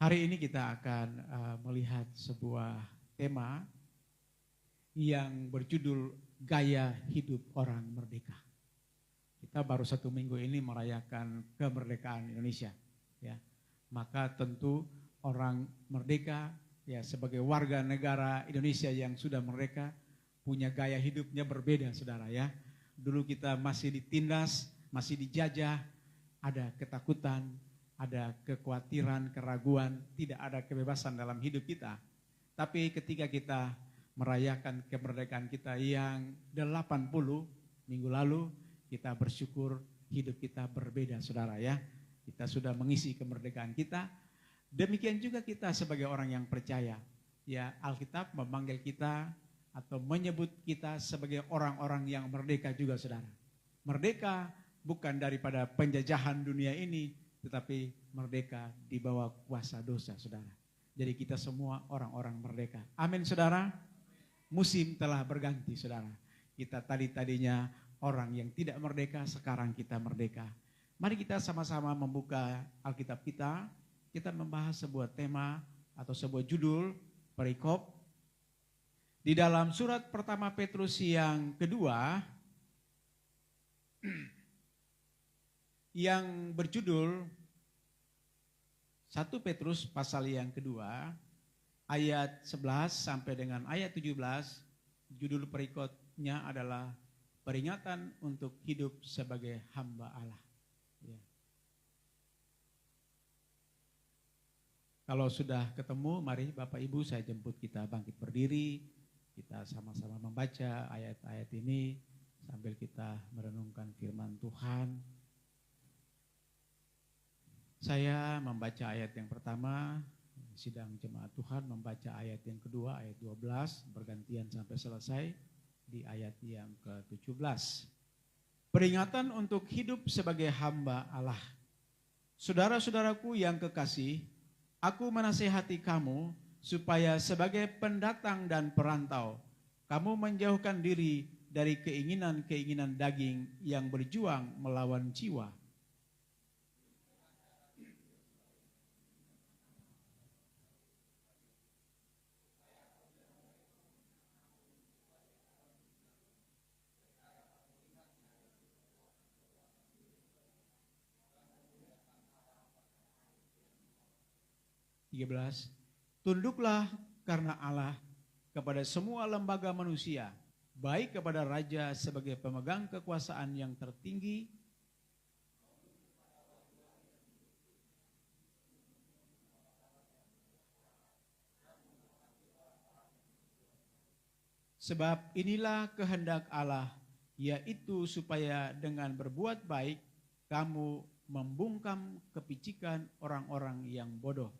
Hari ini kita akan melihat sebuah tema yang berjudul Gaya Hidup Orang Merdeka. Kita baru 1 minggu ini merayakan kemerdekaan Indonesia, ya. Maka tentu orang merdeka, ya, sebagai warga negara Indonesia yang sudah merdeka punya gaya hidupnya berbeda, saudara, ya. Dulu kita masih ditindas, masih dijajah, ada ketakutan, ada kekhawatiran, keraguan, tidak ada kebebasan dalam hidup kita. Tapi ketika kita merayakan kemerdekaan kita yang 80 minggu lalu, kita bersyukur hidup kita berbeda, saudara, ya. Kita sudah mengisi kemerdekaan kita. Demikian juga kita sebagai orang yang percaya. Ya, Alkitab memanggil kita atau menyebut kita sebagai orang-orang yang merdeka juga, saudara. Merdeka bukan daripada penjajahan dunia ini, tetapi merdeka di bawah kuasa dosa, saudara. Jadi kita semua orang-orang merdeka. Amin, saudara. Musim telah berganti, saudara. Kita tadinya orang yang tidak merdeka, sekarang kita merdeka. Mari kita sama-sama membuka Alkitab kita. Kita membahas sebuah tema atau sebuah judul perikop di dalam surat pertama Petrus yang kedua yang berjudul 1 Petrus pasal yang kedua ayat 11 sampai dengan ayat 17. Judul perikopnya adalah peringatan untuk hidup sebagai hamba Allah, ya. Kalau sudah ketemu, mari Bapak Ibu saya jemput kita bangkit berdiri. Kita sama-sama membaca ayat-ayat ini sambil kita merenungkan firman Tuhan. Saya membaca ayat yang pertama, sidang jemaat Tuhan membaca ayat yang kedua, ayat 12, bergantian sampai selesai di ayat yang ke-17. Peringatan untuk hidup sebagai hamba Allah. Saudara-saudaraku yang kekasih, aku menasihati kamu supaya sebagai pendatang dan perantau, kamu menjauhkan diri dari keinginan-keinginan daging yang berjuang melawan jiwa. Tunduklah karena Allah kepada semua lembaga manusia, baik kepada raja sebagai pemegang kekuasaan yang tertinggi, sebab inilah kehendak Allah, yaitu supaya dengan berbuat baik kamu membungkam kepicikan orang-orang yang bodoh.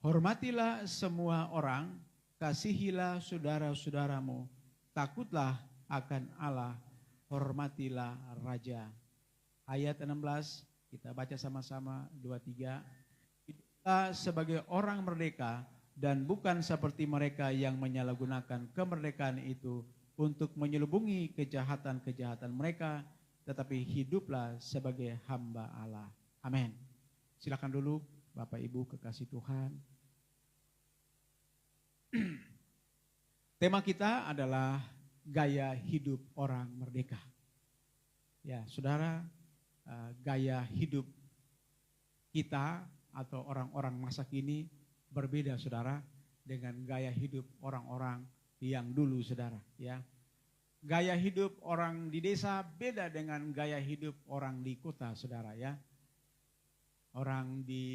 Hormatilah semua orang, kasihilah saudara-saudaramu, takutlah akan Allah, hormatilah raja. Ayat 16, kita baca sama-sama, 2-3. Kita sebagai orang merdeka dan bukan seperti mereka yang menyalahgunakan kemerdekaan itu untuk menyelubungi kejahatan-kejahatan mereka, tetapi hiduplah sebagai hamba Allah. Amin. Silakan dulu Bapak Ibu kekasih Tuhan. Tema kita adalah gaya hidup orang merdeka. Ya, saudara, gaya hidup kita atau orang-orang masa kini berbeda, saudara, dengan gaya hidup orang-orang yang dulu, saudara, ya. Gaya hidup orang di desa beda dengan gaya hidup orang di kota, saudara, ya. Orang di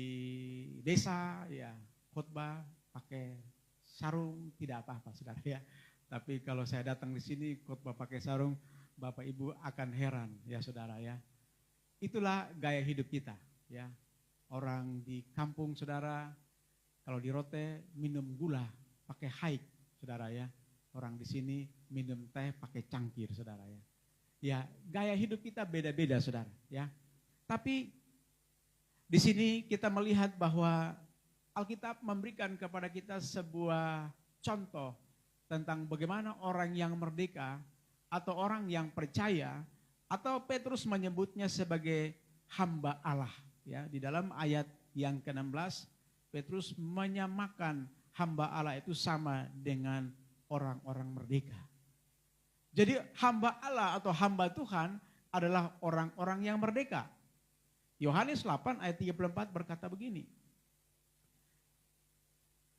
desa, ya, khotbah pakai sarung tidak apa-apa, saudara, ya. Tapi kalau saya datang di sini khotbah pakai sarung, Bapak Ibu akan heran, ya, saudara, ya. Itulah gaya hidup kita, ya. Orang di kampung, saudara, kalau di Rote minum gula pakai haik, saudara, ya. Orang di sini minum teh pakai cangkir, saudara, ya. Ya, gaya hidup kita beda-beda, saudara, ya. Tapi di sini kita melihat bahwa Alkitab memberikan kepada kita sebuah contoh tentang bagaimana orang yang merdeka atau orang yang percaya, atau Petrus menyebutnya sebagai hamba Allah. Ya, di dalam ayat yang ke-16, Petrus menyamakan hamba Allah itu sama dengan orang-orang merdeka. Jadi hamba Allah atau hamba Tuhan adalah orang-orang yang merdeka. Yohanes 8 ayat 34 berkata begini.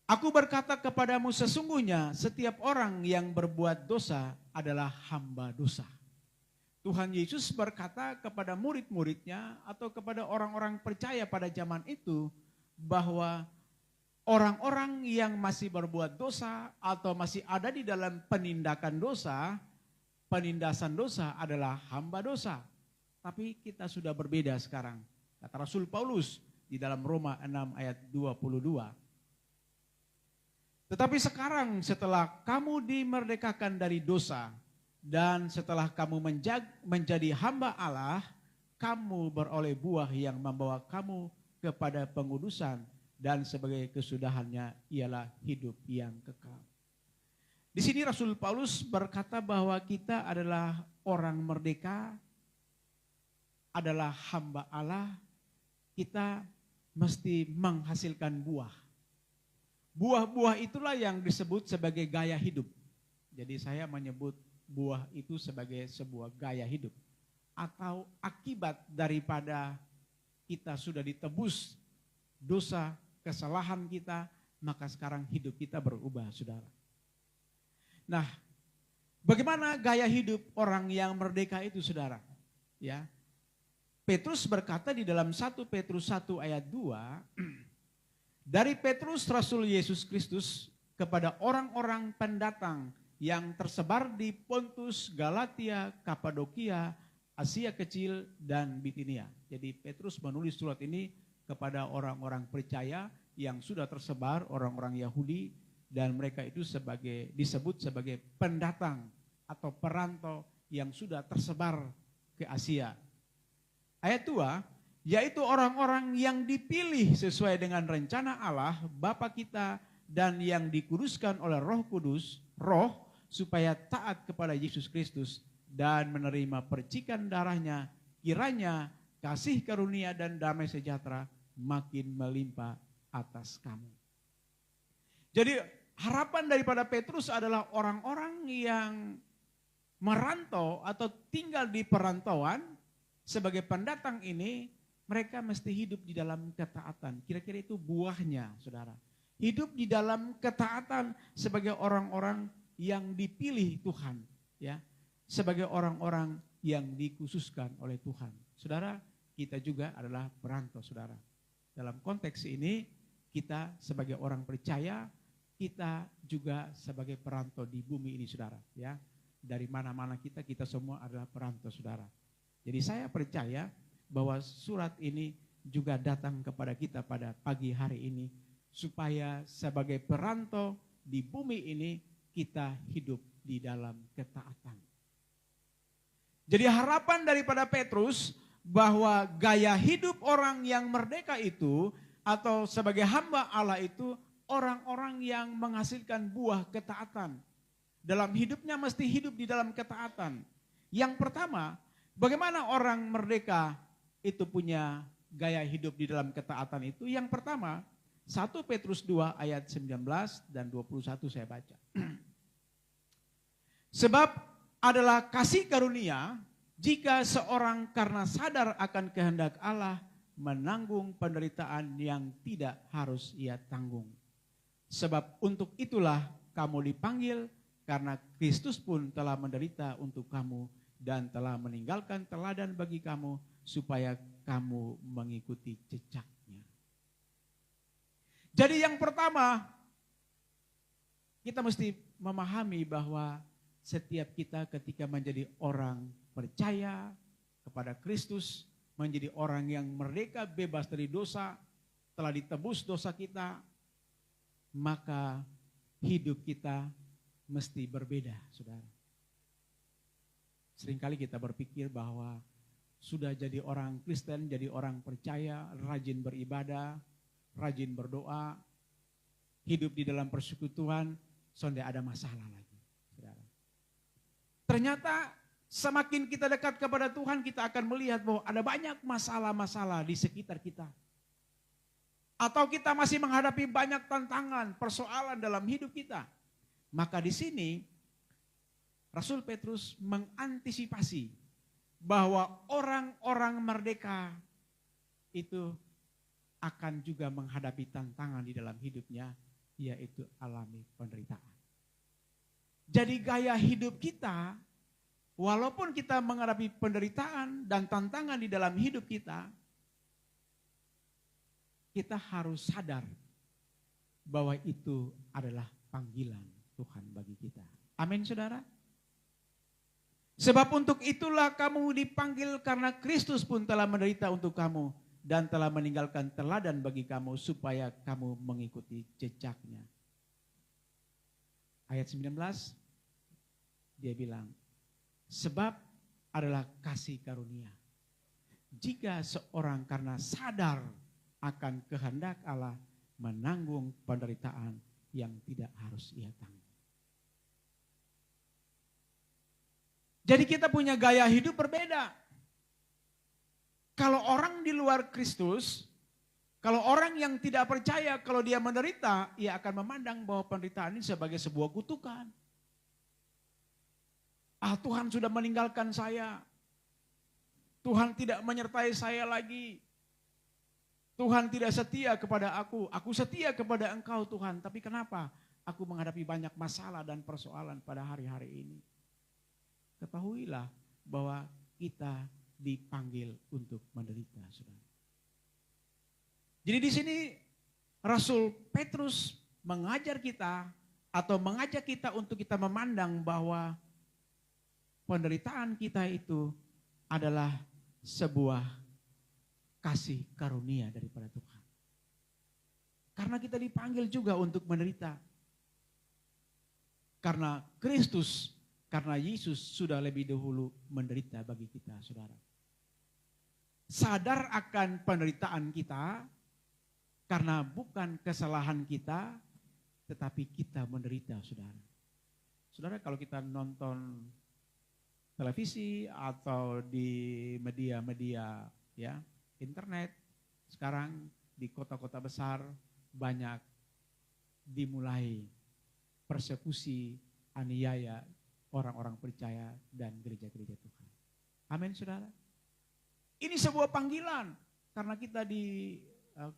Aku berkata kepadamu, sesungguhnya setiap orang yang berbuat dosa adalah hamba dosa. Tuhan Yesus berkata kepada murid-muridnya atau kepada orang-orang percaya pada zaman itu bahwa orang-orang yang masih berbuat dosa atau masih ada di dalam penindasan dosa adalah hamba dosa. Tapi kita sudah berbeda sekarang. Kata Rasul Paulus di dalam Roma 6 ayat 22. Tetapi sekarang setelah kamu dimerdekakan dari dosa dan setelah kamu menjadi hamba Allah, kamu beroleh buah yang membawa kamu kepada pengudusan dan sebagai kesudahannya ialah hidup yang kekal. Di sini Rasul Paulus berkata bahwa kita adalah orang merdeka, adalah hamba Allah, kita mesti menghasilkan buah. Buah-buah itulah yang disebut sebagai gaya hidup. Jadi saya menyebut buah itu sebagai sebuah gaya hidup. Atau akibat daripada kita sudah ditebus dosa, kesalahan kita, maka sekarang hidup kita berubah, saudara. Nah, bagaimana gaya hidup orang yang merdeka itu, saudara? Ya, Petrus berkata di dalam 1 Petrus 1 ayat 2, dari Petrus Rasul Yesus Kristus kepada orang-orang pendatang yang tersebar di Pontus, Galatia, Kapadokia, Asia Kecil, dan Bitinia. Jadi Petrus menulis surat ini kepada orang-orang percaya yang sudah tersebar, orang-orang Yahudi, dan mereka itu disebut sebagai pendatang atau perantau yang sudah tersebar ke Asia. Ayat 2, yaitu orang-orang yang dipilih sesuai dengan rencana Allah Bapa kita dan yang dikuduskan oleh Roh Kudus, supaya taat kepada Yesus Kristus dan menerima percikan darahnya, kiranya kasih karunia dan damai sejahtera makin melimpah atas kamu. Jadi harapan daripada Petrus adalah orang-orang yang merantau atau tinggal di perantauan sebagai pendatang ini, mereka mesti hidup di dalam ketaatan. Kira-kira itu buahnya, saudara. Hidup di dalam ketaatan sebagai orang-orang yang dipilih Tuhan, ya, sebagai orang-orang yang dikhususkan oleh Tuhan. Saudara, kita juga adalah perantau, saudara. Dalam konteks ini, kita sebagai orang percaya, kita juga sebagai perantau di bumi ini, saudara. Ya, dari mana-mana kita semua adalah perantau, saudara. Jadi saya percaya bahwa surat ini juga datang kepada kita pada pagi hari ini, supaya sebagai perantau di bumi ini kita hidup di dalam ketaatan. Jadi harapan daripada Petrus bahwa gaya hidup orang yang merdeka itu atau sebagai hamba Allah itu orang-orang yang menghasilkan buah ketaatan. Dalam hidupnya mesti hidup di dalam ketaatan. Yang pertama, bagaimana orang merdeka itu punya gaya hidup di dalam ketaatan itu? Yang pertama, 1 Petrus 2 ayat 19 dan 21 saya baca. Sebab adalah kasih karunia jika seorang karena sadar akan kehendak Allah menanggung penderitaan yang tidak harus ia tanggung. Sebab untuk itulah kamu dipanggil, karena Kristus pun telah menderita untuk kamu dan telah meninggalkan teladan bagi kamu supaya kamu mengikuti jejaknya. Jadi yang pertama, kita mesti memahami bahwa setiap kita ketika menjadi orang percaya kepada Kristus, menjadi orang yang merdeka bebas dari dosa, telah ditebus dosa kita, maka hidup kita mesti berbeda, saudara. Seringkali kita berpikir bahwa sudah jadi orang Kristen, jadi orang percaya, rajin beribadah, rajin berdoa, hidup di dalam persekutuan, sonde ada masalah lagi. Saudara. Ternyata semakin kita dekat kepada Tuhan, kita akan melihat bahwa ada banyak masalah-masalah di sekitar kita. Atau kita masih menghadapi banyak tantangan, persoalan dalam hidup kita. Maka di sini Rasul Petrus mengantisipasi bahwa orang-orang merdeka itu akan juga menghadapi tantangan di dalam hidupnya, yaitu alami penderitaan. Jadi gaya hidup kita, walaupun kita menghadapi penderitaan dan tantangan di dalam hidup kita harus sadar bahwa itu adalah panggilan Tuhan bagi kita. Amin, saudara. Sebab untuk itulah kamu dipanggil, karena Kristus pun telah menderita untuk kamu dan telah meninggalkan teladan bagi kamu supaya kamu mengikuti jejaknya. Ayat 19 dia bilang, sebab adalah kasih karunia. Jika seorang karena sadar akan kehendak Allah menanggung penderitaan yang tidak harus ia tanggung. Jadi kita punya gaya hidup berbeda. Kalau orang di luar Kristus, kalau orang yang tidak percaya, kalau dia menderita, ia akan memandang bahwa penderitaan ini sebagai sebuah kutukan. Tuhan sudah meninggalkan saya. Tuhan tidak menyertai saya lagi. Tuhan tidak setia kepada aku setia kepada Engkau Tuhan. Tapi kenapa aku menghadapi banyak masalah dan persoalan pada hari-hari ini? Ketahuilah bahwa kita dipanggil untuk menderita, saudara. Jadi di sini Rasul Petrus mengajar kita atau mengajak kita untuk kita memandang bahwa penderitaan kita itu adalah sebuah kasih karunia daripada Tuhan. Karena kita dipanggil juga untuk menderita. Karena Kristus, karena Yesus sudah lebih dahulu menderita bagi kita, saudara. Sadar akan penderitaan kita, karena bukan kesalahan kita, tetapi kita menderita, saudara. Saudara, kalau kita nonton televisi atau di media-media ya, internet, sekarang di kota-kota besar banyak dimulai persekusi, aniaya orang-orang percaya dan gereja-gereja Tuhan. Amin, saudara. Ini sebuah panggilan, karena kita di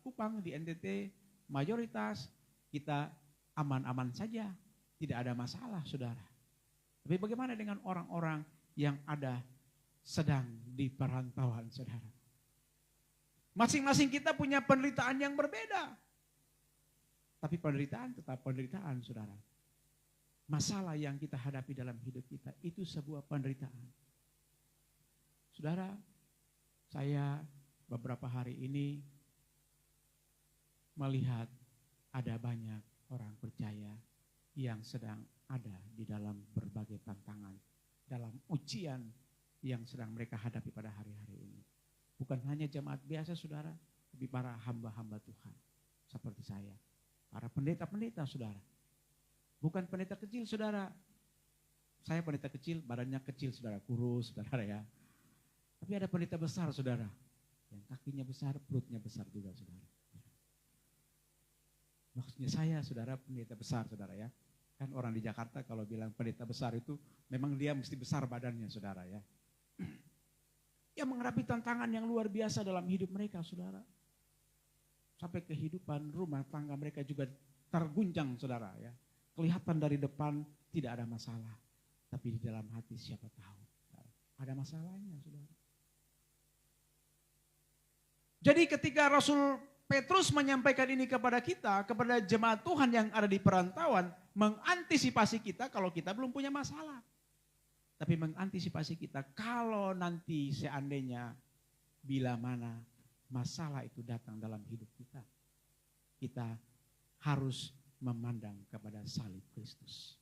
Kupang, di NTT, mayoritas kita aman-aman saja, tidak ada masalah, saudara. Tapi bagaimana dengan orang-orang yang ada sedang di perantauan, saudara? Masing-masing kita punya penderitaan yang berbeda. Tapi penderitaan tetap penderitaan, saudara. Masalah yang kita hadapi dalam hidup kita itu sebuah penderitaan. Saudara, saya beberapa hari ini melihat ada banyak orang percaya yang sedang ada di dalam berbagai tantangan, dalam ujian yang sedang mereka hadapi pada hari-hari ini. Bukan hanya jemaat biasa, saudara, tapi para hamba-hamba Tuhan seperti saya. Para pendeta-pendeta, saudara. Bukan pendeta kecil, saudara. Saya pendeta kecil, badannya kecil, saudara, kurus, saudara ya. Tapi ada pendeta besar, saudara. Yang kakinya besar, perutnya besar juga, saudara. Maksudnya saya, saudara, pendeta besar, saudara ya. Kan orang di Jakarta kalau bilang pendeta besar itu memang dia mesti besar badannya, saudara ya. Yang menghadapi tantangan yang luar biasa dalam hidup mereka, saudara. Sampai kehidupan rumah tangga mereka juga terguncang, saudara ya. Kelihatan dari depan tidak ada masalah. Tapi di dalam hati siapa tahu ada masalahnya, saudara. Jadi ketika Rasul Petrus menyampaikan ini kepada kita, kepada jemaat Tuhan yang ada di perantauan, mengantisipasi kita kalau kita belum punya masalah. Tapi mengantisipasi kita kalau nanti seandainya bila mana masalah itu datang dalam hidup kita, kita harus memandang kepada salib Kristus.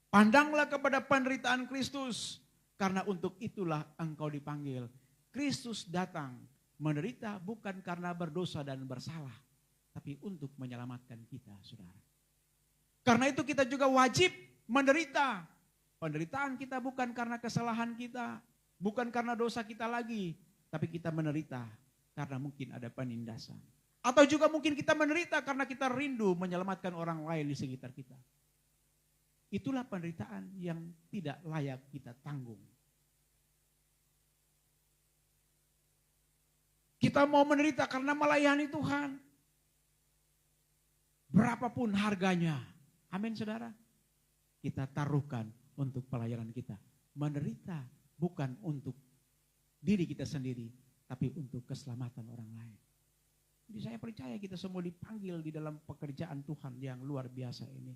Pandanglah kepada penderitaan Kristus, karena untuk itulah engkau dipanggil. Kristus datang menderita bukan karena berdosa dan bersalah, tapi untuk menyelamatkan kita, saudara. Karena itu kita juga wajib menderita. Penderitaan kita bukan karena kesalahan kita, bukan karena dosa kita lagi, tapi kita menderita karena mungkin ada penindasan. Atau juga mungkin kita menderita karena kita rindu menyelamatkan orang lain di sekitar kita. Itulah penderitaan yang tidak layak kita tanggung. Kita mau menderita karena melayani Tuhan. Berapapun harganya. Amin, saudara. Kita taruhkan untuk pelayanan kita. Menderita bukan untuk diri kita sendiri, tapi untuk keselamatan orang lain. Jadi saya percaya kita semua dipanggil di dalam pekerjaan Tuhan yang luar biasa ini.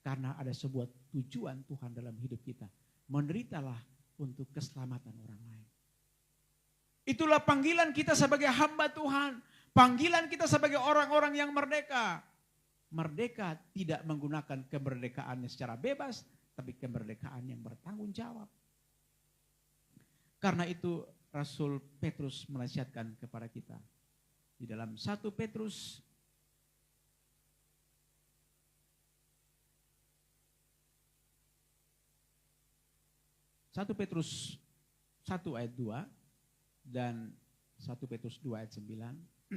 Karena ada sebuah tujuan Tuhan dalam hidup kita. Menderitalah untuk keselamatan orang lain. Itulah panggilan kita sebagai hamba Tuhan. Panggilan kita sebagai orang-orang yang merdeka. Merdeka tidak menggunakan kemerdekaannya secara bebas, tapi kemerdekaan yang bertanggung jawab. Karena itu Rasul Petrus menasihatkan kepada kita. Di dalam 1 Petrus 1 ayat 2 dan 1 Petrus 2 ayat 9.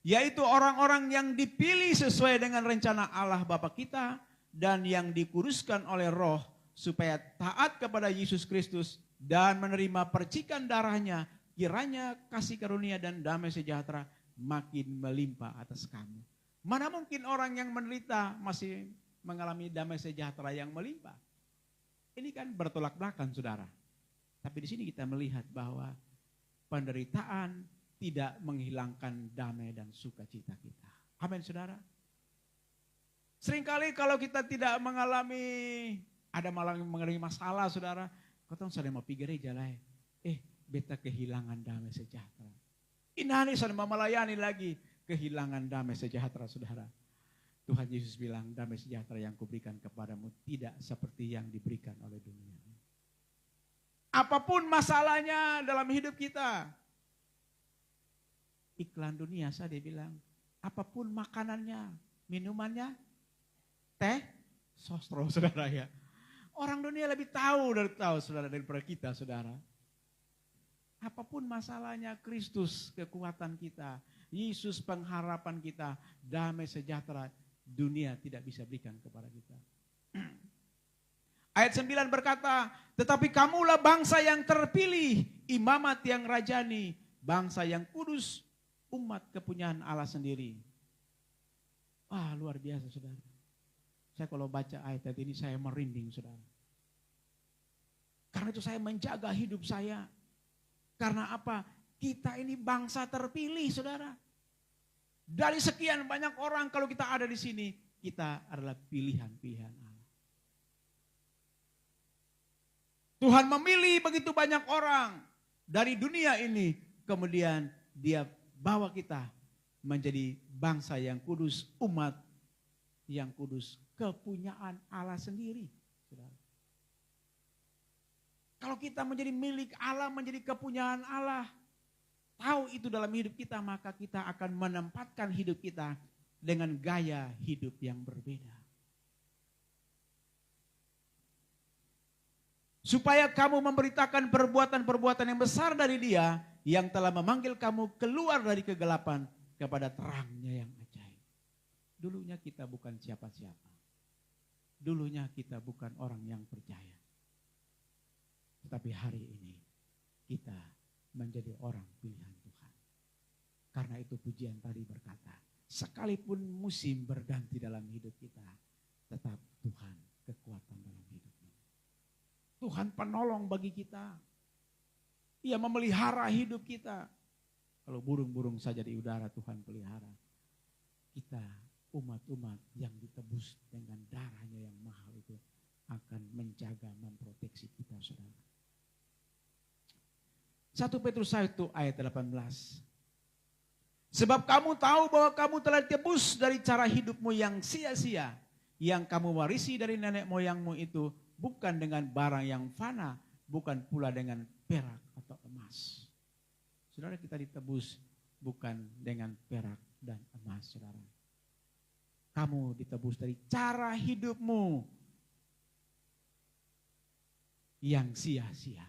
Yaitu orang-orang yang dipilih sesuai dengan rencana Allah Bapa kita dan yang dikuduskan oleh Roh supaya taat kepada Yesus Kristus dan menerima percikan darahnya, kiranya kasih karunia dan damai sejahtera makin melimpah atas kamu. Mana mungkin orang yang menderita masih mengalami damai sejahtera yang melimpah? Ini kan bertolak belakang, saudara. Tapi di sini kita melihat bahwa penderitaan tidak menghilangkan damai dan sukacita kita. Amin, saudara. Seringkali kalau kita tidak mengalami masalah, saudara, kau sudah mau pi gereja lah. Beta kehilangan damai sejahtera. Inani sudah mau melayani lagi, kehilangan damai sejahtera, saudara. Tuhan Yesus bilang, damai sejahtera yang kuberikan kepadamu tidak seperti yang diberikan oleh dunia. Apapun masalahnya dalam hidup kita. Iklan dunia saya bilang, apapun makanannya, minumannya, teh, sostro, saudara ya. Orang dunia lebih tahu saudara daripada kita, saudara. Apapun masalahnya, Kristus kekuatan kita, Yesus pengharapan kita, damai sejahtera, dunia tidak bisa berikan kepada kita. Ayat 9 berkata, tetapi kamulah bangsa yang terpilih, imamat yang rajani, bangsa yang kudus, umat kepunyaan Allah sendiri. Wah, luar biasa, saudara. Saya kalau baca ayat ini saya merinding, saudara. Karena itu saya menjaga hidup saya. Karena apa? Kita ini bangsa terpilih, saudara. Dari sekian banyak orang kalau kita ada di sini, kita adalah pilihan-pilihan Allah. Tuhan memilih begitu banyak orang dari dunia ini, kemudian Dia bawa kita menjadi bangsa yang kudus, umat yang kudus, kepunyaan Allah sendiri. Saudara. Kalau kita menjadi milik Allah, menjadi kepunyaan Allah, tahu itu dalam hidup kita, maka kita akan menempatkan hidup kita dengan gaya hidup yang berbeda. Supaya kamu memberitakan perbuatan-perbuatan yang besar dari Dia yang telah memanggil kamu keluar dari kegelapan kepada terangnya yang ajaib. Dulunya kita bukan siapa-siapa. Dulunya kita bukan orang yang percaya. Tetapi hari ini kita menjadi orang pilihan Tuhan. Karena itu pujian tadi berkata, sekalipun musim berganti dalam hidup kita, tetap Tuhan kekuatan dalam hidup ini. Tuhan penolong bagi kita. Ia memelihara hidup kita. Kalau burung-burung saja di udara Tuhan pelihara. Kita umat-umat yang ditebus dengan darahnya yang mahal itu akan menjaga, memproteksi kita, saudara. 1 Petrus 1 ayat 18. Sebab kamu tahu bahwa kamu telah ditebus dari cara hidupmu yang sia-sia, yang kamu warisi dari nenek moyangmu itu, bukan dengan barang yang fana, bukan pula dengan perak atau emas. Saudara, kita ditebus bukan dengan perak dan emas, saudara. Kamu ditebus dari cara hidupmu yang sia-sia.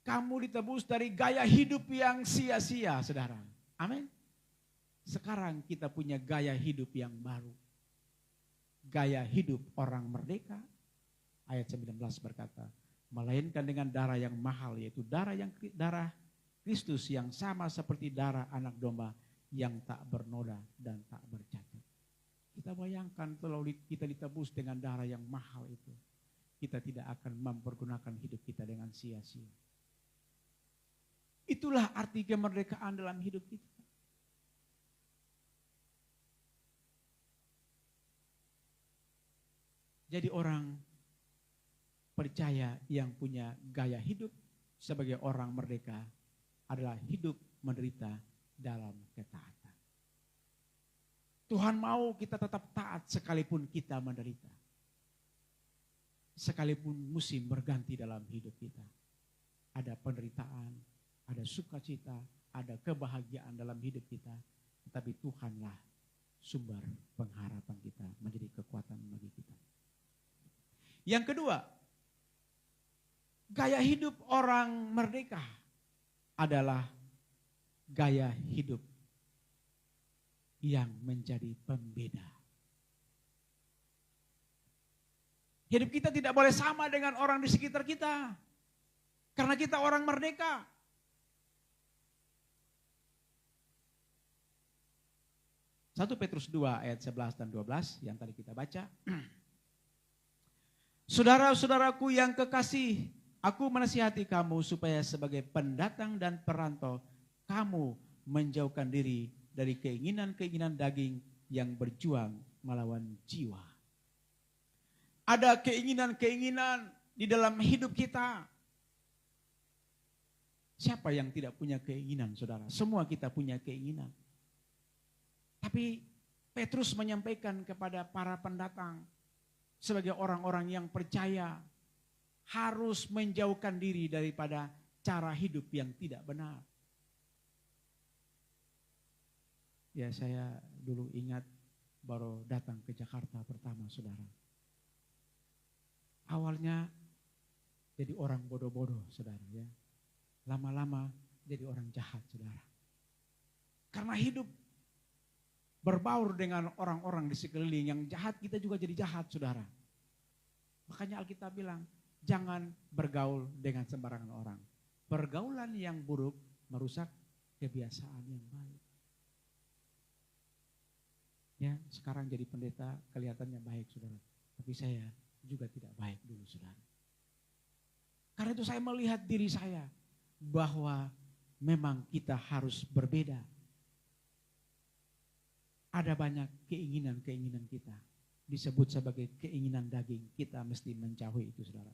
Kamu ditebus dari gaya hidup yang sia-sia, saudara. Amin. Sekarang kita punya gaya hidup yang baru. Gaya hidup orang merdeka. Ayat 19 berkata, melainkan dengan darah yang mahal, yaitu darah Kristus yang sama seperti darah anak domba yang tak bernoda dan tak bercacat. Kita bayangkan kalau kita ditebus dengan darah yang mahal itu, kita tidak akan mempergunakan hidup kita dengan sia-sia. Itulah arti kemerdekaan dalam hidup kita. Jadi orang percaya yang punya gaya hidup sebagai orang merdeka adalah hidup menderita dalam ketaatan. Tuhan mau kita tetap taat sekalipun kita menderita. Sekalipun musim berganti dalam hidup kita. Ada penderitaan, ada sukacita, ada kebahagiaan dalam hidup kita. Tetapi Tuhanlah sumber pengharapan kita, menjadi kekuatan bagi kita. Yang kedua, gaya hidup orang merdeka adalah gaya hidup yang menjadi pembeda. Hidup kita tidak boleh sama dengan orang di sekitar kita. Karena kita orang merdeka. Satu Petrus 2 ayat 11 dan 12 yang tadi kita baca. Saudara-saudaraku yang kekasih, aku menasihati kamu supaya sebagai pendatang dan perantau, kamu menjauhkan diri dari keinginan-keinginan daging yang berjuang melawan jiwa. Ada keinginan-keinginan di dalam hidup kita. Siapa yang tidak punya keinginan, saudara? Semua kita punya keinginan. Tapi Petrus menyampaikan kepada para pendatang, sebagai orang-orang yang percaya, harus menjauhkan diri daripada cara hidup yang tidak benar. Ya, saya dulu ingat baru datang ke Jakarta pertama, saudara. Awalnya jadi orang bodoh-bodoh, saudara, ya. Lama-lama jadi orang jahat, saudara. Karena hidup berbaur dengan orang-orang di sekeliling yang jahat, kita juga jadi jahat, saudara. Makanya Alkitab bilang, jangan bergaul dengan sembarangan orang. Pergaulan yang buruk merusak kebiasaan yang baik. Ya, sekarang jadi pendeta kelihatannya baik, saudara. Tapi saya juga tidak baik dulu, saudara. Karena itu saya melihat diri saya bahwa memang kita harus berbeda. Ada banyak keinginan-keinginan kita. Disebut sebagai keinginan daging. Kita mesti menjauhi itu, saudara.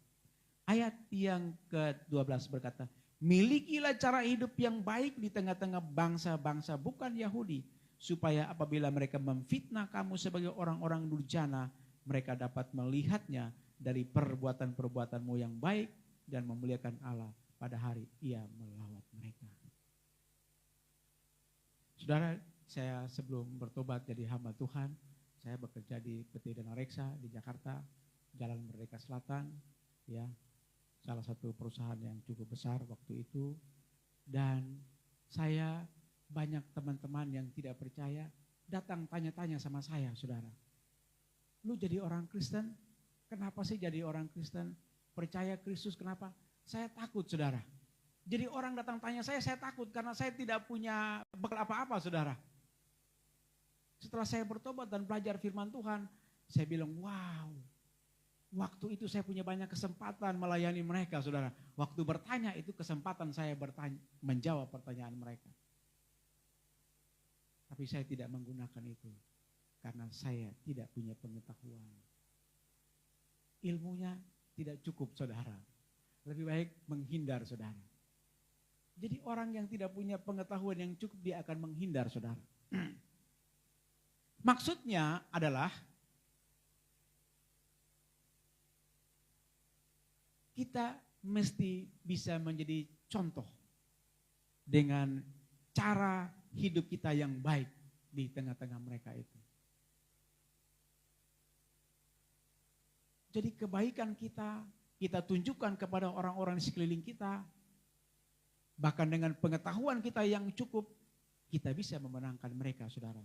Ayat yang ke-12 berkata, milikilah cara hidup yang baik di tengah-tengah bangsa-bangsa bukan Yahudi. Supaya apabila mereka memfitnah kamu sebagai orang-orang durjana, mereka dapat melihatnya dari perbuatan-perbuatanmu yang baik dan memuliakan Allah pada hari Ia melawat mereka. Saudara, saya sebelum bertobat jadi hamba Tuhan, saya bekerja di PT Dana Reksa di Jakarta, Jalan Merdeka Selatan, ya, salah satu perusahaan yang cukup besar waktu itu. Dan saya banyak teman-teman yang tidak percaya datang tanya-tanya sama saya, saudara. Lu jadi orang Kristen, kenapa sih jadi orang Kristen? Percaya Kristus kenapa? Saya takut, saudara. Jadi orang datang tanya saya takut karena saya tidak punya bekal apa-apa, saudara. Setelah saya bertobat dan belajar firman Tuhan, saya bilang, wow, waktu itu saya punya banyak kesempatan melayani mereka, saudara. Waktu bertanya itu kesempatan saya menjawab pertanyaan mereka. Tapi saya tidak menggunakan itu karena saya tidak punya pengetahuan. Ilmunya tidak cukup, saudara. Lebih baik menghindar, saudara. Jadi orang yang tidak punya pengetahuan yang cukup, dia akan menghindar, saudara. Maksudnya adalah kita mesti bisa menjadi contoh dengan cara hidup kita yang baik di tengah-tengah mereka itu. Jadi kebaikan kita tunjukkan kepada orang-orang di sekeliling kita. Bahkan dengan pengetahuan kita yang cukup, kita bisa memenangkan mereka, saudara.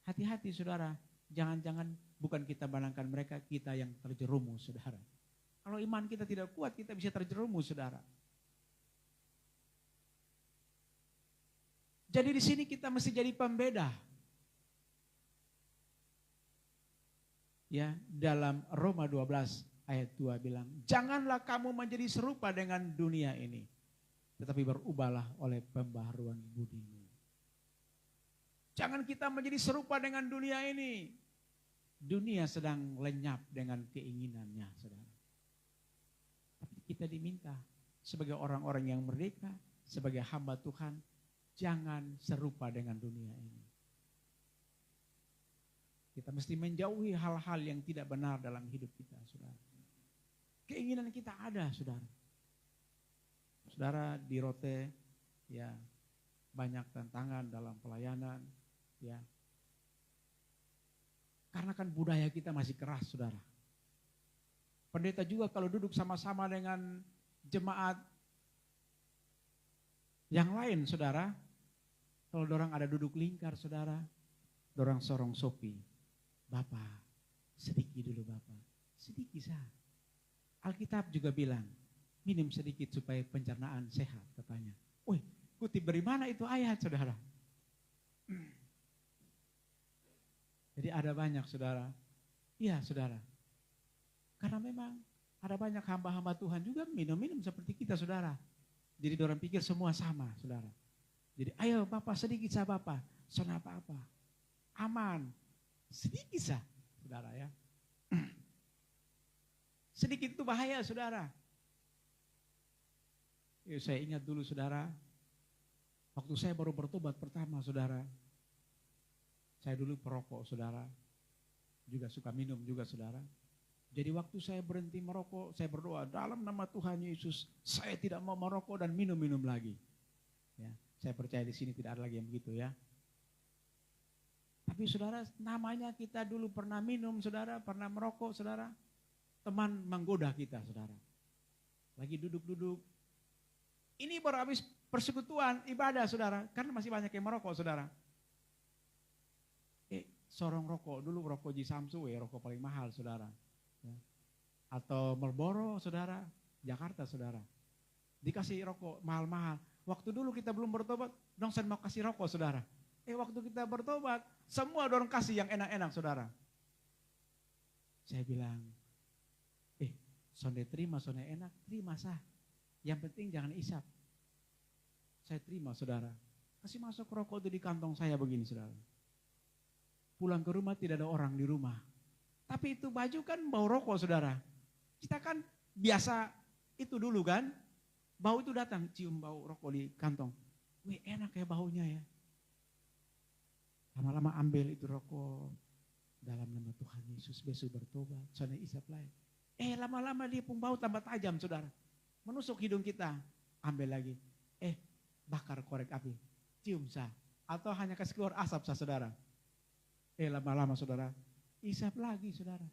Hati-hati, saudara. Jangan-jangan bukan kita menangkan mereka, kita yang terjerumus, saudara. Kalau iman kita tidak kuat, kita bisa terjerumus, saudara. Jadi di sini kita mesti jadi pembeda. Ya, dalam Roma 12 ayat 2 bilang, janganlah kamu menjadi serupa dengan dunia ini, tetapi berubahlah oleh pembaharuan budimu. Jangan kita menjadi serupa dengan dunia ini. Dunia sedang lenyap dengan keinginannya, saudara. Tapi kita diminta sebagai orang-orang yang merdeka, sebagai hamba Tuhan, jangan serupa dengan dunia ini. Kita mesti menjauhi hal-hal yang tidak benar dalam hidup kita, saudara. Keinginan kita ada, saudara. Saudara di Rote, ya banyak tantangan dalam pelayanan, ya. Karena kan budaya kita masih keras, saudara. Pendeta juga kalau duduk sama-sama dengan jemaat yang lain, saudara, kalau dorang ada duduk lingkar, saudara, dorang sorong sopi. Bapak, sedikit dulu Bapak, sedikit sah. Alkitab juga bilang, minum sedikit supaya pencernaan sehat, katanya. Wih, kutip dari mana itu ayat, saudara? Jadi ada banyak, saudara. Iya, saudara. Karena memang ada banyak hamba-hamba Tuhan juga minum-minum seperti kita, saudara. Jadi orang pikir semua sama, saudara. Jadi ayo Bapak sedikit sah Bapak, sana apa-apa. Aman, sedikit sah, saudara ya. Sedikit itu bahaya, saudara. Ya, saya ingat dulu, saudara, waktu saya baru bertobat pertama, saudara. Saya dulu perokok, saudara. Juga suka minum juga, saudara. Jadi waktu saya berhenti merokok, saya berdoa dalam nama Tuhan Yesus, saya tidak mau merokok dan minum-minum lagi. Ya, saya percaya di sini tidak ada lagi yang begitu, ya. Tapi saudara, namanya kita dulu pernah minum, saudara, pernah merokok, saudara. Teman menggoda kita, saudara. Lagi duduk-duduk. Ini baru habis persekutuan, ibadah, saudara. Karena masih banyak yang merokok, saudara. Sorong rokok, dulu rokok Ji Samsu, rokok paling mahal, saudara. Ya. Atau Marlboro, saudara, Jakarta, saudara. Dikasih rokok mahal-mahal. Waktu dulu kita belum bertobat, dong saya mau kasih rokok, saudara. Waktu kita bertobat, semua dorong kasih yang enak-enak, saudara. Saya bilang, sonde terima, sonde enak, terima sah. Yang penting jangan isap. Saya terima, saudara. Kasih masuk rokok itu di kantong saya begini, saudara. Pulang ke rumah tidak ada orang di rumah. Tapi itu baju kan bau rokok, saudara. Kita kan biasa itu dulu kan. Bau itu datang, cium bau rokok di kantong. Wih, enak ya baunya ya. Lama-lama ambil itu rokok. Dalam nama Tuhan Yesus besok bertobat. Soalnya isap lain. Lama-lama dia pun bau tambah tajam, saudara. Menusuk hidung kita. Ambil lagi. Bakar korek api. Cium sah. Atau hanya kasih keluar asap sah, saudara. Lama-lama, saudara. Isap lagi, saudara.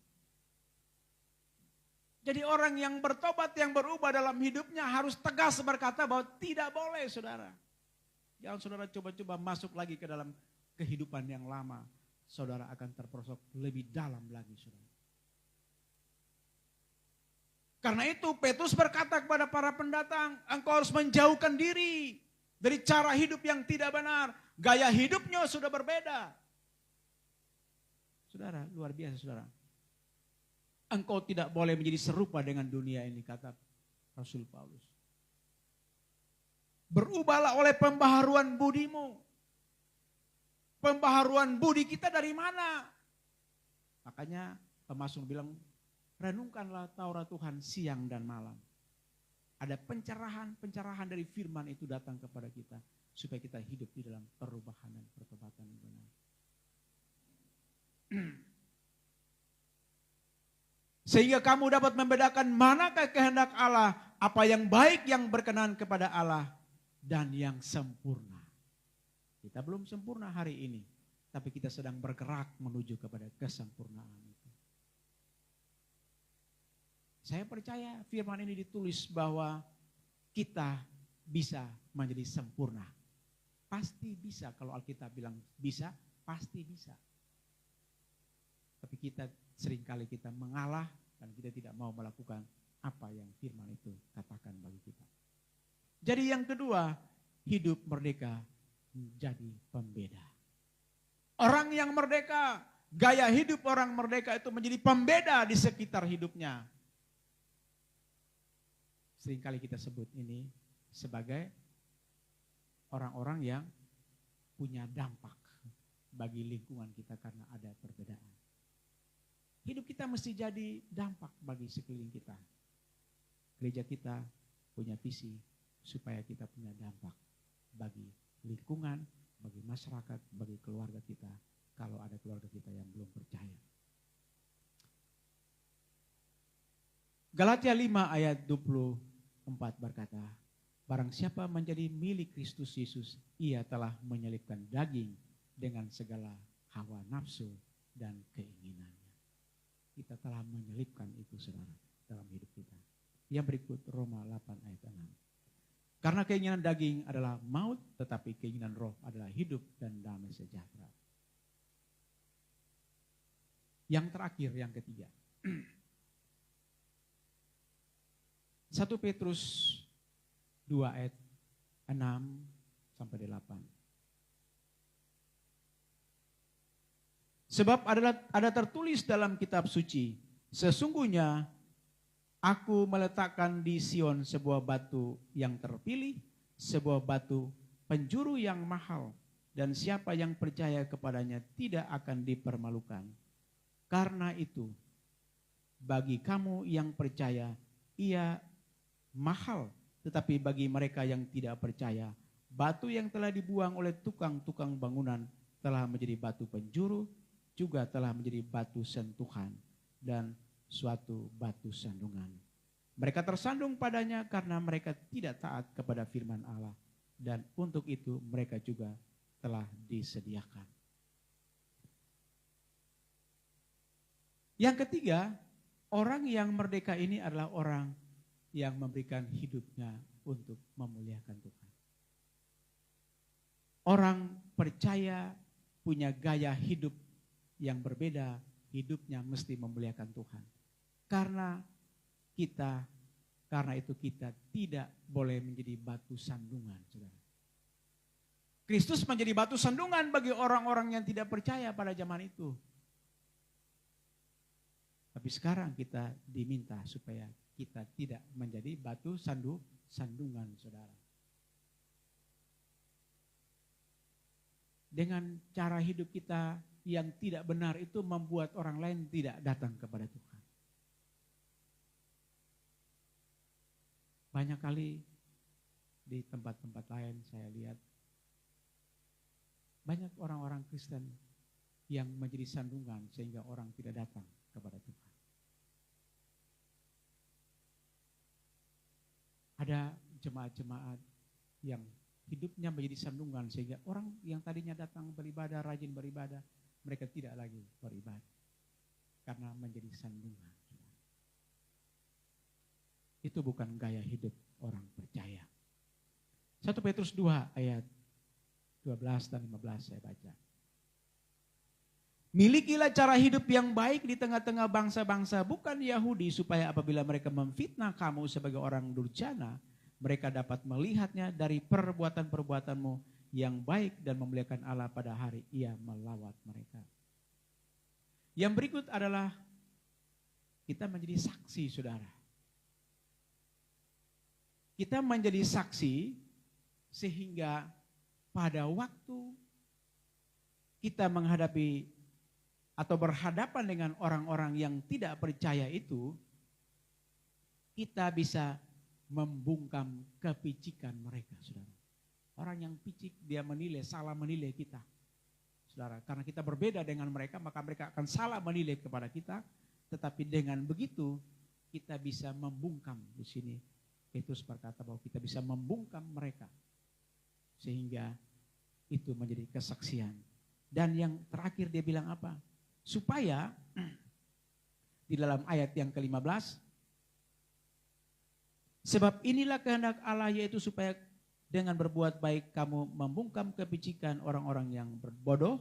Jadi orang yang bertobat, yang berubah dalam hidupnya harus tegas berkata bahwa tidak boleh, saudara. Jangan saudara coba-coba masuk lagi ke dalam kehidupan yang lama. Saudara akan terperosok lebih dalam lagi, saudara. Karena itu Petrus berkata kepada para pendatang, engkau harus menjauhkan diri dari cara hidup yang tidak benar. Gaya hidupnya sudah berbeda. Saudara, luar biasa, saudara. Engkau tidak boleh menjadi serupa dengan dunia ini, kata Rasul Paulus. Berubahlah oleh pembaharuan budimu. Pembaharuan budi kita dari mana? Makanya Pemasmur bilang, renungkanlah Taurat Tuhan siang dan malam. Ada pencerahan dari firman itu datang kepada kita. Supaya kita hidup di dalam perubahan dan pertobatan yang benar. Sehingga kamu dapat membedakan manakah kehendak Allah, apa yang baik yang berkenan kepada Allah, dan yang sempurna. Kita belum sempurna hari ini. tapi kita sedang bergerak menuju kepada kesempurnaan itu. Saya percaya firman ini ditulis bahwa kita bisa menjadi sempurna. Pasti bisa, kalau Alkitab bilang bisa, pasti bisa. Tapi kita seringkali kita mengalah dan kita tidak mau melakukan apa yang firman itu katakan bagi kita. Jadi yang kedua, hidup merdeka menjadi pembeda. Orang yang merdeka, gaya hidup orang merdeka itu menjadi pembeda di sekitar hidupnya. Seringkali kita sebut ini sebagai orang-orang yang punya dampak bagi lingkungan kita karena ada perbedaan. Hidup kita mesti jadi dampak bagi sekeliling kita. Gereja kita punya visi supaya kita punya dampak bagi lingkungan, bagi masyarakat, bagi keluarga kita, kalau ada keluarga kita yang belum percaya. Galatia 5 ayat 24 berkata, barang siapa menjadi milik Kristus Yesus, ia telah menyelipkan daging dengan segala hawa nafsu dan keinginannya. Kita telah menyelipkan itu, saudara, dalam hidup kita. Yang berikut Roma 8 ayat 6. Karena keinginan daging adalah maut, tetapi keinginan roh adalah hidup dan damai sejahtera. Yang terakhir, yang ketiga. 1 Petrus 2 ayat 6 sampai 8. Sebab ada tertulis dalam kitab suci, sesungguhnya aku meletakkan di Sion sebuah batu yang terpilih, sebuah batu penjuru yang mahal, dan siapa yang percaya kepadanya tidak akan dipermalukan. Karena itu, bagi kamu yang percaya, ia mahal, tetapi bagi mereka yang tidak percaya, batu yang telah dibuang oleh tukang-tukang bangunan telah menjadi batu penjuru, juga telah menjadi batu sentuhan dan suatu batu sandungan. Mereka tersandung padanya karena mereka tidak taat kepada firman Allah, dan untuk itu mereka juga telah disediakan. Yang ketiga, orang yang merdeka ini adalah orang yang memberikan hidupnya untuk memuliakan Tuhan. Orang percaya punya gaya hidup yang berbeda, hidupnya mesti memuliakan Tuhan. Karena itu kita tidak boleh menjadi batu sandungan, saudara. Kristus menjadi batu sandungan bagi orang-orang yang tidak percaya pada zaman itu. Tapi sekarang kita diminta supaya kita tidak menjadi batu sandungan, saudara. Dengan cara hidup kita yang tidak benar itu membuat orang lain tidak datang kepada Tuhan. Banyak kali di tempat-tempat lain saya lihat banyak orang-orang Kristen yang menjadi sandungan sehingga orang tidak datang kepada Tuhan. Ada jemaat-jemaat yang hidupnya menjadi sandungan sehingga orang yang tadinya datang beribadah, rajin beribadah, mereka tidak lagi beribadah karena menjadi sandungan. Itu bukan gaya hidup orang percaya. 1 Petrus 2 ayat 12 dan 15 saya baca. Milikilah cara hidup yang baik di tengah-tengah bangsa-bangsa bukan Yahudi, supaya apabila mereka memfitnah kamu sebagai orang durjana, mereka dapat melihatnya dari perbuatan-perbuatanmu yang baik dan memuliakan Allah pada hari ia melawat mereka. Yang berikut adalah kita menjadi saksi, saudara. Kita menjadi saksi sehingga pada waktu kita menghadapi atau berhadapan dengan orang-orang yang tidak percaya itu, kita bisa membungkam kepicikan mereka, saudara. Orang yang picik dia menilai, salah menilai kita, saudara. Karena kita berbeda dengan mereka, maka mereka akan salah menilai kepada kita. Tetapi dengan begitu kita bisa membungkam. Di sini Petrus berkata bahwa kita bisa membungkam mereka sehingga itu menjadi kesaksian Dan yang terakhir dia bilang apa? Supaya di dalam ayat yang ke-15, sebab inilah kehendak Allah, yaitu supaya dengan berbuat baik kamu membungkam kepicikan orang-orang yang bodoh,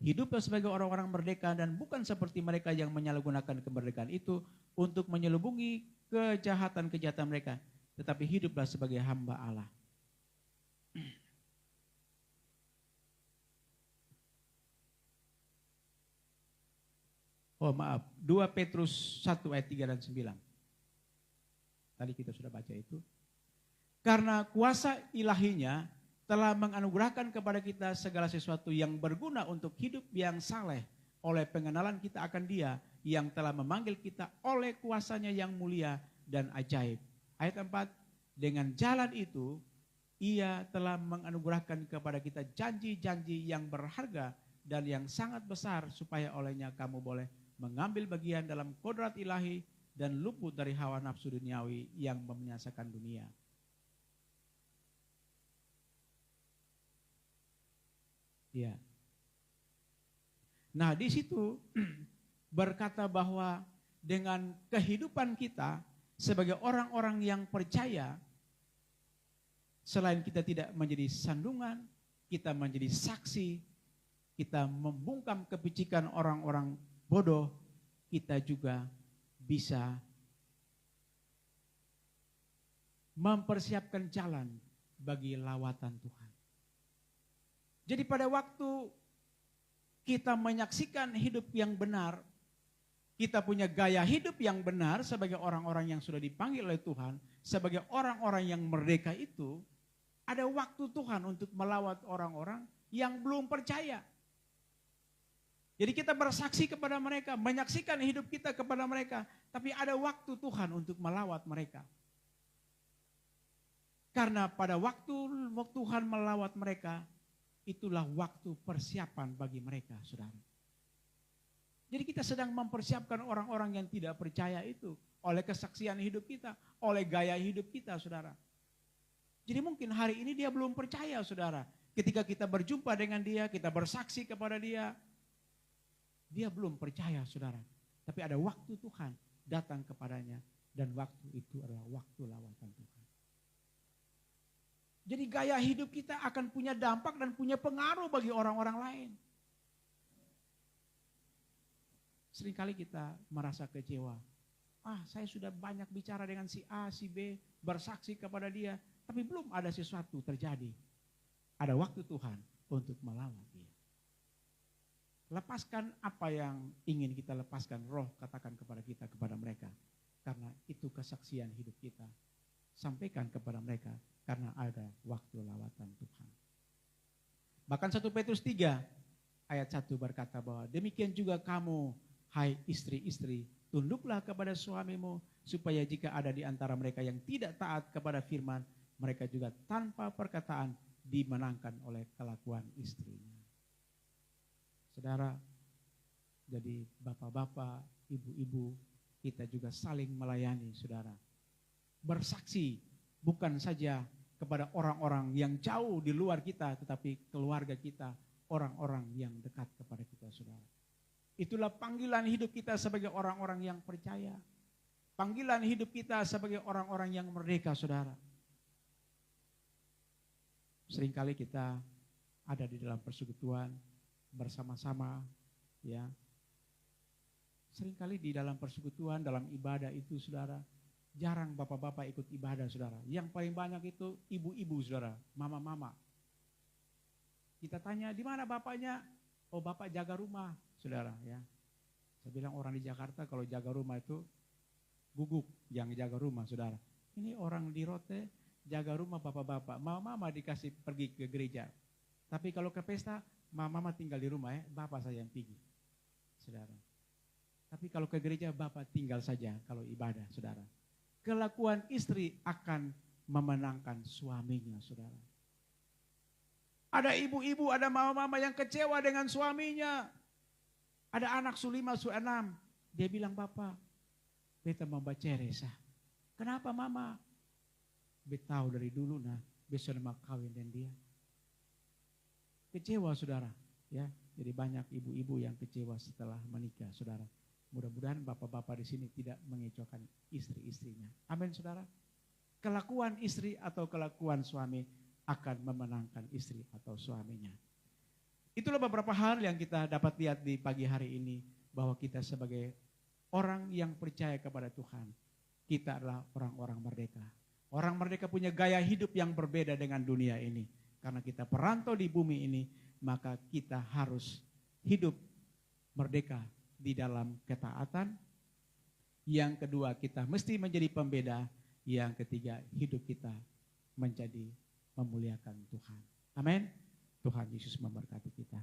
hiduplah sebagai orang-orang merdeka dan bukan seperti mereka yang menyalahgunakan kemerdekaan itu untuk menyelubungi kejahatan-kejahatan mereka, tetapi hiduplah sebagai hamba Allah. Oh maaf, 2 Petrus 1 ayat 3 dan 9. Tadi kita sudah baca itu. Karena kuasa ilahinya telah menganugerahkan kepada kita segala sesuatu yang berguna untuk hidup yang saleh oleh pengenalan kita akan Dia yang telah memanggil kita oleh kuasanya yang mulia dan ajaib. Ayat 4, dengan jalan itu Ia telah menganugerahkan kepada kita janji-janji yang berharga dan yang sangat besar supaya olehnya kamu boleh mengambil bagian dalam kodrat ilahi dan luput dari hawa nafsu duniawi yang membinasakan dunia. Ya. Nah, di situ berkata bahwa dengan kehidupan kita sebagai orang-orang yang percaya, selain kita tidak menjadi sandungan, kita menjadi saksi, kita membungkam kepicikan orang-orang bodoh, kita juga bisa mempersiapkan jalan bagi lawatan Tuhan. Jadi pada waktu kita menyaksikan hidup yang benar, kita punya gaya hidup yang benar sebagai orang-orang yang sudah dipanggil oleh Tuhan, sebagai orang-orang yang merdeka itu, ada waktu Tuhan untuk melawat orang-orang yang belum percaya. Jadi kita bersaksi kepada mereka, menyaksikan hidup kita kepada mereka, tapi ada waktu Tuhan untuk melawat mereka. Karena pada waktu Tuhan melawat mereka, itulah waktu persiapan bagi mereka, saudara. Jadi kita sedang mempersiapkan orang-orang yang tidak percaya itu oleh kesaksian hidup kita, oleh gaya hidup kita, saudara. Jadi mungkin hari ini dia belum percaya, saudara. Ketika kita berjumpa dengan dia, kita bersaksi kepada dia, dia belum percaya, saudara. Tapi ada waktu Tuhan datang kepadanya dan waktu itu adalah waktu lawatan Tuhan. Jadi gaya hidup kita akan punya dampak dan punya pengaruh bagi orang-orang lain. Seringkali kita merasa kecewa. Saya sudah banyak bicara dengan si A, si B, bersaksi kepada dia, tapi belum ada sesuatu terjadi. Ada waktu Tuhan untuk melawat dia. Lepaskan apa yang ingin kita lepaskan, roh katakan kepada kita, kepada mereka. Karena itu kesaksian hidup kita. Sampaikan kepada mereka karena ada waktu lawatan Tuhan. Bahkan 1 Petrus 3 ayat 1 berkata bahwa demikian juga kamu, hai istri-istri, tunduklah kepada suamimu supaya jika ada di antara mereka yang tidak taat kepada firman, mereka juga tanpa perkataan dimenangkan oleh kelakuan istrinya. Saudara, jadi bapak-bapak, ibu-ibu, kita juga saling melayani, saudara. Bersaksi bukan saja kepada orang-orang yang jauh di luar kita, tetapi keluarga kita, orang-orang yang dekat kepada kita, saudara. Itulah panggilan hidup kita sebagai orang-orang yang percaya. Panggilan hidup kita sebagai orang-orang yang merdeka, saudara. Seringkali kita ada di dalam persekutuan, bersama-sama, ya. Seringkali di dalam persekutuan, dalam ibadah itu, saudara, jarang bapak-bapak ikut ibadah, saudara. Yang paling banyak itu ibu-ibu, saudara, mama-mama. Kita tanya, di mana bapaknya? Oh, bapak jaga rumah, saudara, ya. Saya bilang orang di Jakarta kalau jaga rumah itu guguk yang jaga rumah, saudara. Ini orang di Rote jaga rumah bapak-bapak, mama-mama dikasih pergi ke gereja. Tapi kalau ke pesta, mama tinggal di rumah, bapak saja yang pergi, saudara. Tapi kalau ke gereja, bapak tinggal saja kalau ibadah, saudara. Kelakuan istri akan memenangkan suaminya, saudara. Ada ibu-ibu, ada mama-mama yang kecewa dengan suaminya. Ada anak su5, su6. Dia bilang, bapak, beta mau baca resah. Kenapa mama? Beta tahu dari dulu beta sudah mau kawin dengan dia. Kecewa, saudara, ya. Jadi banyak ibu-ibu yang kecewa setelah menikah, saudara. Mudah-mudahan bapak-bapak di sini tidak mengecewakan istri-istrinya. Amin, saudara. Kelakuan istri atau kelakuan suami akan memenangkan istri atau suaminya. Itulah beberapa hal yang kita dapat lihat di pagi hari ini, bahwa kita sebagai orang yang percaya kepada Tuhan, kita adalah orang-orang merdeka. Orang merdeka punya gaya hidup yang berbeda dengan dunia ini. Karena kita perantau di bumi ini, maka kita harus hidup merdeka di dalam ketaatan. Yang kedua, kita mesti menjadi pembeda. Yang ketiga, hidup kita menjadi memuliakan Tuhan. Amin. Tuhan Yesus memberkati kita.